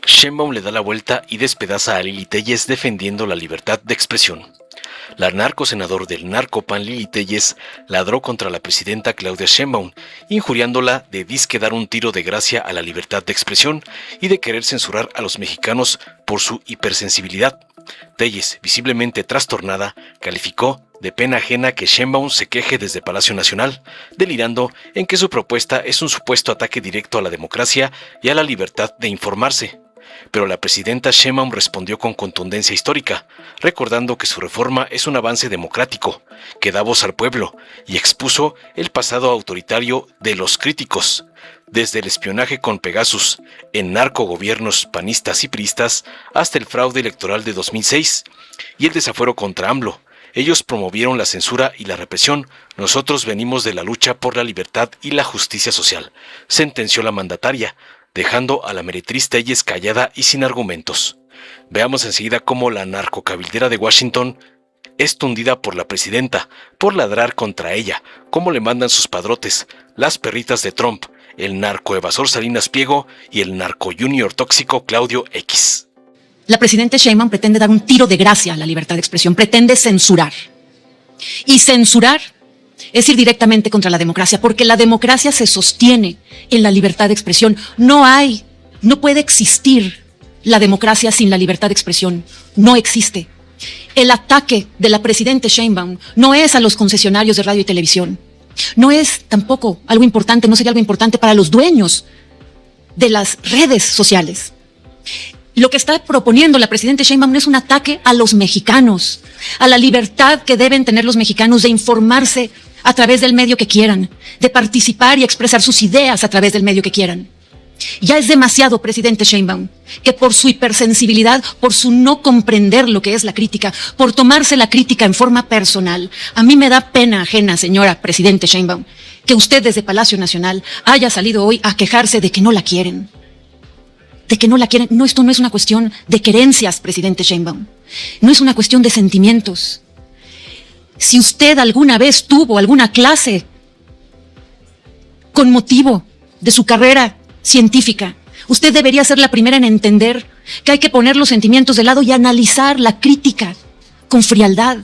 Sheinbaum le da la vuelta y despedaza a Lili Téllez defendiendo la libertad de expresión. La narcosenador del narcopan Lili Téllez ladró contra la presidenta Claudia Sheinbaum, injuriándola de disque dar un tiro de gracia a la libertad de expresión y de querer censurar a los mexicanos por su hipersensibilidad. Téllez, visiblemente trastornada, calificó de pena ajena que Sheinbaum se queje desde Palacio Nacional, delirando en que su propuesta es un supuesto ataque directo a la democracia y a la libertad de informarse. Pero la presidenta Sheinbaum respondió con contundencia histórica, recordando que su reforma es un avance democrático, que da voz al pueblo, y expuso el pasado autoritario de los críticos, desde el espionaje con Pegasus, en narcogobiernos panistas y priistas, hasta el fraude electoral de 2006, y el desafuero contra AMLO. Ellos promovieron la censura y la represión, nosotros venimos de la lucha por la libertad y la justicia social, sentenció la mandataria, dejando a la meretriz Téllez callada y sin argumentos. Veamos enseguida cómo la narcocabildera de Washington es tundida por la presidenta, por ladrar contra ella, cómo le mandan sus padrotes, las perritas de Trump, el narcoevasor Salinas Pliego y el narco junior tóxico Claudio X. La presidenta Sheinbaum pretende dar un tiro de gracia a la libertad de expresión, pretende censurar. Y censurar es ir directamente contra la democracia, porque la democracia se sostiene en la libertad de expresión. No puede existir la democracia sin la libertad de expresión. No existe. El ataque de la presidenta Sheinbaum no es a los concesionarios de radio y televisión. No es tampoco algo importante, no sería algo importante para los dueños de las redes sociales. Lo que está proponiendo la presidenta Sheinbaum no es un ataque a los mexicanos, a la libertad que deben tener los mexicanos de informarse a través del medio que quieran, de participar y expresar sus ideas a través del medio que quieran. Ya es demasiado, presidente Sheinbaum, que por su hipersensibilidad, por su no comprender lo que es la crítica, por tomarse la crítica en forma personal, a mí me da pena ajena, señora presidente Sheinbaum, que usted desde Palacio Nacional haya salido hoy a quejarse de que no la quieren. De que no la quieren. No, esto no es una cuestión de querencias, presidente Sheinbaum. No es una cuestión de sentimientos. Si usted alguna vez tuvo alguna clase con motivo de su carrera científica, usted debería ser la primera en entender que hay que poner los sentimientos de lado y analizar la crítica con frialdad,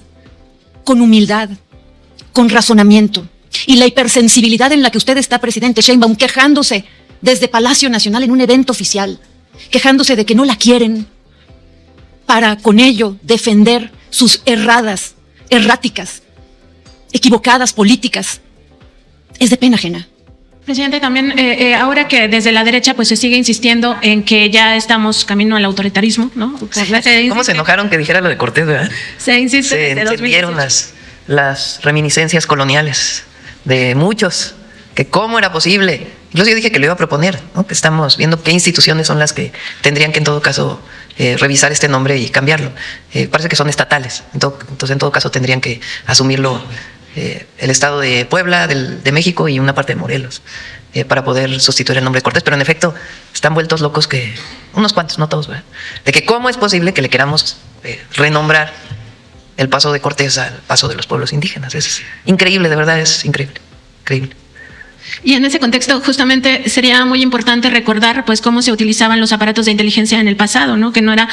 con humildad, con razonamiento. Y la hipersensibilidad en la que usted está, presidente Sheinbaum, quejándose desde Palacio Nacional en un evento oficial, quejándose de que no la quieren, para con ello defender sus erráticas, equivocadas políticas, es de pena ajena. Presidente, también ahora que desde la derecha pues se sigue insistiendo en que ya estamos camino al autoritarismo, ¿no? ¿Cómo se enojaron que dijera lo de Cortés, verdad? Se insiste se desde 2018. encendieron las reminiscencias coloniales de muchos, que cómo era posible. Incluso yo dije que lo iba a proponer, ¿no? Que estamos viendo qué instituciones son las que tendrían que en todo caso revisar este nombre y cambiarlo. Parece que son estatales, entonces en todo caso tendrían que asumirlo el estado de Puebla, de México y una parte de Morelos, para poder sustituir el nombre de Cortés. Pero en efecto están vueltos locos, que unos cuantos, no todos, ¿verdad? De que cómo es posible que le queramos renombrar el paso de Cortés al paso de los pueblos indígenas. Es increíble, de verdad es increíble, increíble. Y en ese contexto justamente sería muy importante recordar pues cómo se utilizaban los aparatos de inteligencia en el pasado, ¿no? Que no era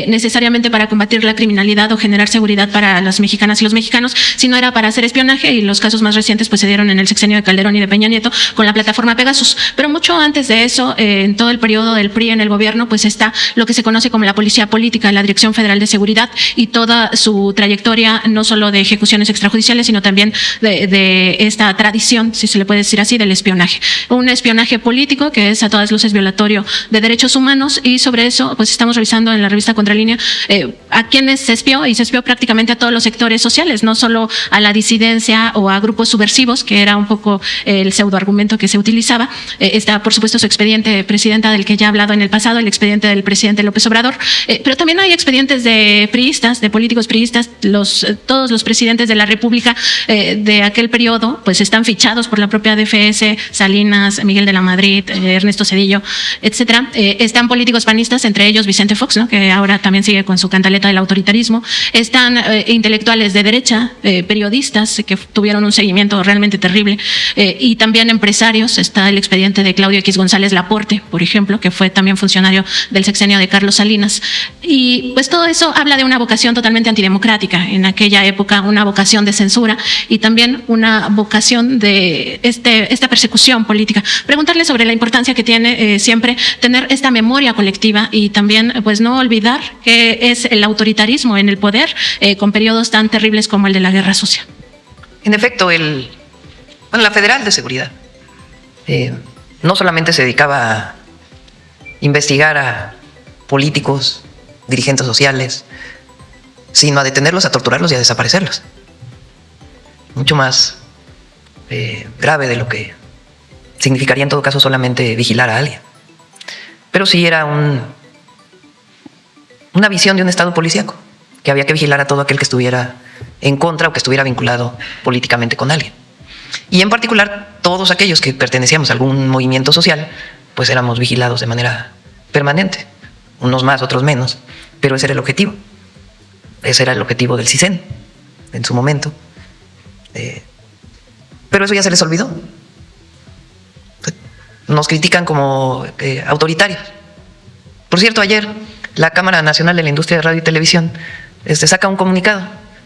necesariamente para combatir la criminalidad o generar seguridad para las mexicanas y los mexicanos, sino era para hacer espionaje, y los casos más recientes pues se dieron en el sexenio de Calderón y de Peña Nieto con la plataforma Pegasus. Pero mucho antes de eso, en todo el periodo del PRI en el gobierno, pues está lo que se conoce como la Policía Política, la Dirección Federal de Seguridad, y toda su trayectoria no solo de ejecuciones extrajudiciales, sino también de esta tradición, si se le puede decir así, del espionaje. Un espionaje político que es a todas luces violatorio de derechos humanos, y sobre eso pues estamos revisando en la revista Contralínea a quienes se espió, y se espió prácticamente a todos los sectores sociales, no solo a la disidencia o a grupos subversivos, que era un poco el pseudoargumento que se utilizaba. Está por supuesto su expediente, presidenta, del que ya he hablado en el pasado, el expediente del presidente López Obrador, pero también hay expedientes de priistas, de políticos priistas. Todos los presidentes de la República de aquel periodo pues están fichados por la propia DFS Arce, Salinas, Miguel de la Madrid, Ernesto Zedillo, etcétera. Están políticos panistas, entre ellos Vicente Fox, ¿no?, que ahora también sigue con su cantaleta del autoritarismo. Están intelectuales de derecha, periodistas que tuvieron un seguimiento realmente terrible, y también empresarios. Está el expediente de Claudio X González Laporte, por ejemplo, que fue también funcionario del sexenio de Carlos Salinas. Y pues todo eso habla de una vocación totalmente antidemocrática en aquella época, una vocación de censura y también una vocación de esta persecución política. Preguntarle sobre la importancia que tiene siempre tener esta memoria colectiva y también pues no olvidar que es el autoritarismo en el poder con periodos tan terribles como el de la Guerra Sucia. En efecto, la Federal de Seguridad no solamente se dedicaba a investigar a políticos, dirigentes sociales, sino a detenerlos, a torturarlos y a desaparecerlos. Mucho más grave de lo que significaría en todo caso solamente vigilar a alguien. Pero sí era una visión de un Estado policíaco, que había que vigilar a todo aquel que estuviera en contra o que estuviera vinculado políticamente con alguien. Y en particular, todos aquellos que pertenecíamos a algún movimiento social, pues éramos vigilados de manera permanente, unos más, otros menos, pero ese era el objetivo. Ese era el objetivo del CISEN en su momento. Pero eso ya se les olvidó. Nos critican como autoritarios. Por cierto, ayer la Cámara Nacional de la Industria de Radio y Televisión saca un comunicado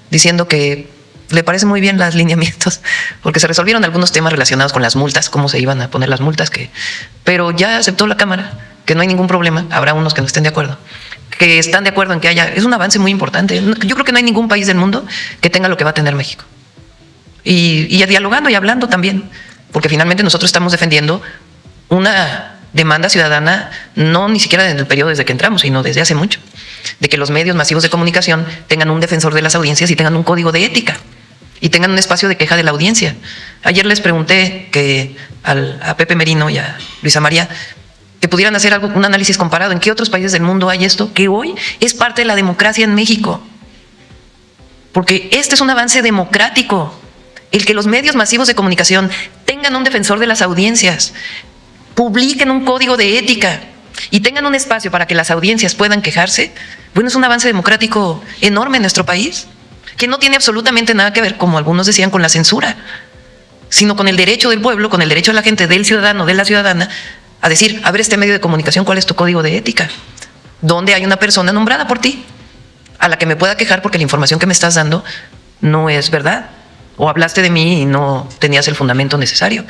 diciendo que le parecen muy bien los lineamientos, porque se resolvieron algunos temas relacionados con las multas, cómo se iban a poner las multas, pero ya aceptó la Cámara que no hay ningún problema. Habrá unos que no estén de acuerdo, que están de acuerdo en que es un avance muy importante. Yo creo que no hay ningún país del mundo que tenga lo que va a tener México. Y dialogando y hablando también, porque finalmente nosotros estamos defendiendo una demanda ciudadana, no ni siquiera en el periodo desde que entramos, sino desde hace mucho, de que los medios masivos de comunicación tengan un defensor de las audiencias y tengan un código de ética y tengan un espacio de queja de la audiencia. Ayer les pregunté a Pepe Merino y a Luisa María que pudieran hacer un análisis comparado en qué otros países del mundo hay esto, que hoy es parte de la democracia en México. Porque este es un avance democrático, el que los medios masivos de comunicación tengan un defensor de las audiencias, publiquen un código de ética y tengan un espacio para que las audiencias puedan quejarse. Bueno, es un avance democrático enorme en nuestro país, que no tiene absolutamente nada que ver, como algunos decían, con la censura, sino con el derecho del pueblo, con el derecho de la gente, del ciudadano, de la ciudadana, a decir, a ver, este medio de comunicación, ¿cuál es tu código de ética? ¿Dónde hay una persona nombrada por ti a la que me pueda quejar porque la información que me estás dando no es verdad? O hablaste de mí y no tenías el fundamento necesario.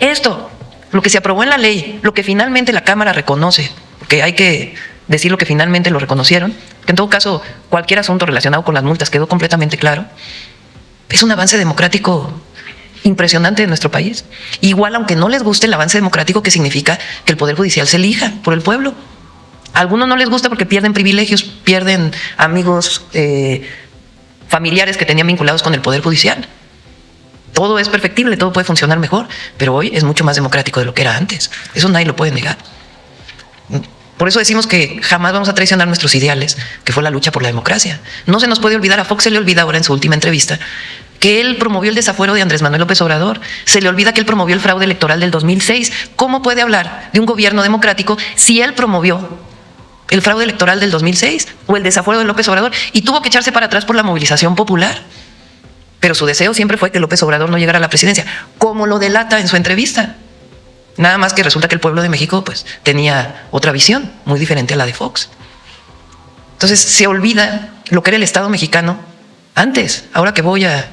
Esto, lo que se aprobó en la ley, lo que finalmente la Cámara reconoce, porque hay que decir lo que finalmente lo reconocieron, que en todo caso cualquier asunto relacionado con las multas quedó completamente claro, es un avance democrático impresionante en nuestro país. Igual, aunque no les guste el avance democrático que significa que el Poder Judicial se elija por el pueblo. A algunos no les gusta porque pierden privilegios, pierden amigos, familiares que tenían vinculados con el Poder Judicial. Todo es perfectible, todo puede funcionar mejor, pero hoy es mucho más democrático de lo que era antes. Eso nadie lo puede negar. Por eso decimos que jamás vamos a traicionar nuestros ideales, que fue la lucha por la democracia. No se nos puede olvidar, a Fox se le olvida ahora en su última entrevista, que él promovió el desafuero de Andrés Manuel López Obrador. Se le olvida que él promovió el fraude electoral del 2006. ¿Cómo puede hablar de un gobierno democrático si él promovió el fraude electoral del 2006 o el desafuero de López Obrador y tuvo que echarse para atrás por la movilización popular? Pero su deseo siempre fue que López Obrador no llegara a la presidencia, como lo delata en su entrevista. Nada más que resulta que el pueblo de México pues tenía otra visión muy diferente a la de Fox. Entonces se olvida lo que era el Estado mexicano antes. Ahora que voy a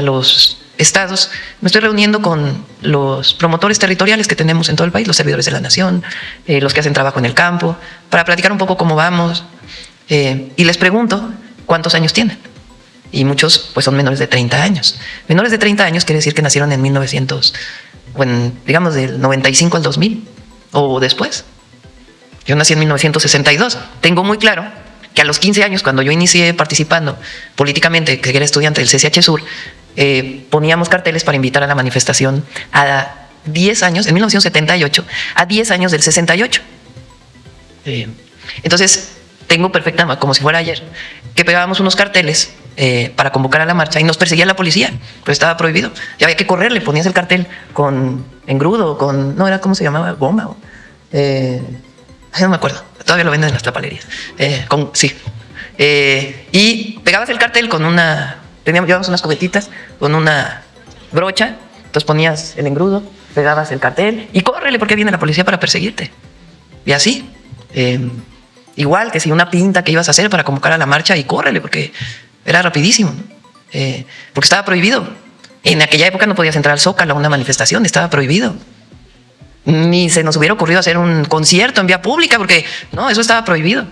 los estados, me estoy reuniendo con los promotores territoriales que tenemos en todo el país, los servidores de la nación, los que hacen trabajo en el campo, para platicar un poco cómo vamos, y les pregunto cuántos años tienen. Y muchos pues son menores de 30 años. Menores de 30 años quiere decir que nacieron en 1900, digamos del 95 al 2000 o después. Yo nací en 1962. Tengo muy claro que a los 15 años, cuando yo inicié participando políticamente, que era estudiante del CCH Sur, poníamos carteles para invitar a la manifestación a 10 años, en 1978, a 10 años del 68. Entonces, tengo perfectamente, como si fuera ayer, que pegábamos unos carteles para convocar a la marcha y nos perseguía la policía, pero estaba prohibido. Ya había que correr, le ponías el cartel con engrudo, no era, ¿cómo se llamaba? Goma. No me acuerdo, todavía lo venden en las tapalerías. Sí. Y pegabas el cartel con llevábamos unas cubetitas con una brocha, entonces ponías el engrudo, pegabas el cartel y córrele porque viene la policía para perseguirte. Y así. Igual que si una pinta que ibas a hacer para convocar a la marcha y córrele porque era rapidísimo, ¿no? Porque estaba prohibido. En aquella época no podías entrar al Zócalo a una manifestación, estaba prohibido. Ni se nos hubiera ocurrido hacer un concierto en vía pública porque no, eso estaba prohibido.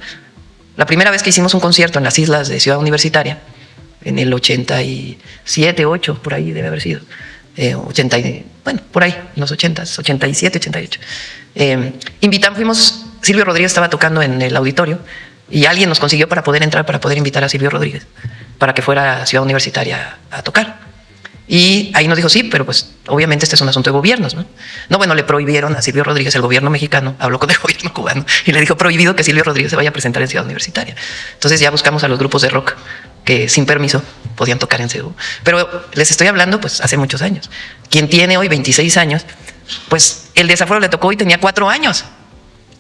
La primera vez que hicimos un concierto en las islas de Ciudad Universitaria, en el 87, 8, por ahí debe haber sido. Por ahí, en los 80s, 87, 88. Silvio Rodríguez estaba tocando en el auditorio y alguien nos consiguió para poder entrar, para poder invitar a Silvio Rodríguez, para que fuera a Ciudad Universitaria a tocar. Y ahí nos dijo, sí, pero pues obviamente este es un asunto de gobiernos, ¿no? No, bueno, le prohibieron a Silvio Rodríguez, el gobierno mexicano, habló con el gobierno cubano y le dijo prohibido que Silvio Rodríguez se vaya a presentar en Ciudad Universitaria. Entonces ya buscamos a los grupos de rock que sin permiso podían tocar en CEU. Pero les estoy hablando pues hace muchos años. Quien tiene hoy 26 años, pues el desafuero le tocó y tenía 4 años.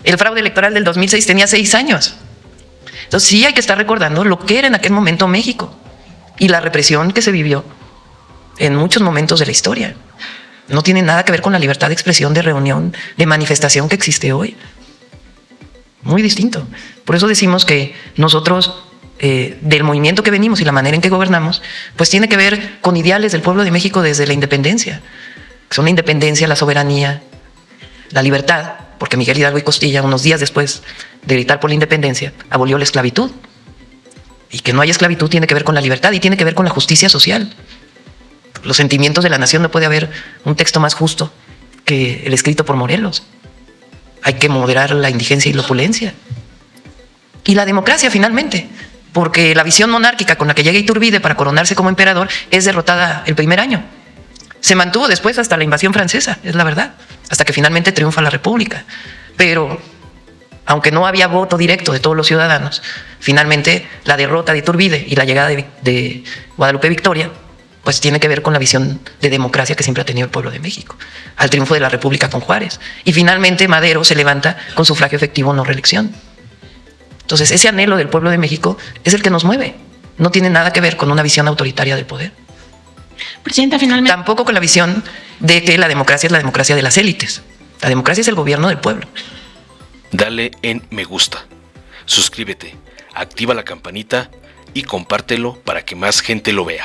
El fraude electoral del 2006 tenía 6 años. Entonces sí hay que estar recordando lo que era en aquel momento México y la represión que se vivió en muchos momentos de la historia. No tiene nada que ver con la libertad de expresión, de reunión, de manifestación que existe hoy. Muy distinto. Por eso decimos que nosotros, del movimiento que venimos y la manera en que gobernamos, pues tiene que ver con ideales del pueblo de México desde la independencia. Son la independencia, la soberanía, la libertad, porque Miguel Hidalgo y Costilla, unos días después de gritar por la independencia, abolió la esclavitud. Y que no haya esclavitud tiene que ver con la libertad y tiene que ver con la justicia social. Los sentimientos de la nación, no puede haber un texto más justo que el escrito por Morelos. Hay que moderar la indigencia y la opulencia. Y la democracia, finalmente, porque la visión monárquica con la que llega Iturbide para coronarse como emperador es derrotada el primer año. Se mantuvo después hasta la invasión francesa, es la verdad, hasta que finalmente triunfa la República. Pero, aunque no había voto directo de todos los ciudadanos, finalmente la derrota de Iturbide y la llegada de Guadalupe Victoria pues tiene que ver con la visión de democracia que siempre ha tenido el pueblo de México, al triunfo de la República con Juárez. Y finalmente Madero se levanta con sufragio efectivo, no reelección. Entonces ese anhelo del pueblo de México es el que nos mueve. No tiene nada que ver con una visión autoritaria del poder. Presidenta, finalmente. Tampoco con la visión de que la democracia es la democracia de las élites. La democracia es el gobierno del pueblo. Dale en me gusta, suscríbete, activa la campanita y compártelo para que más gente lo vea.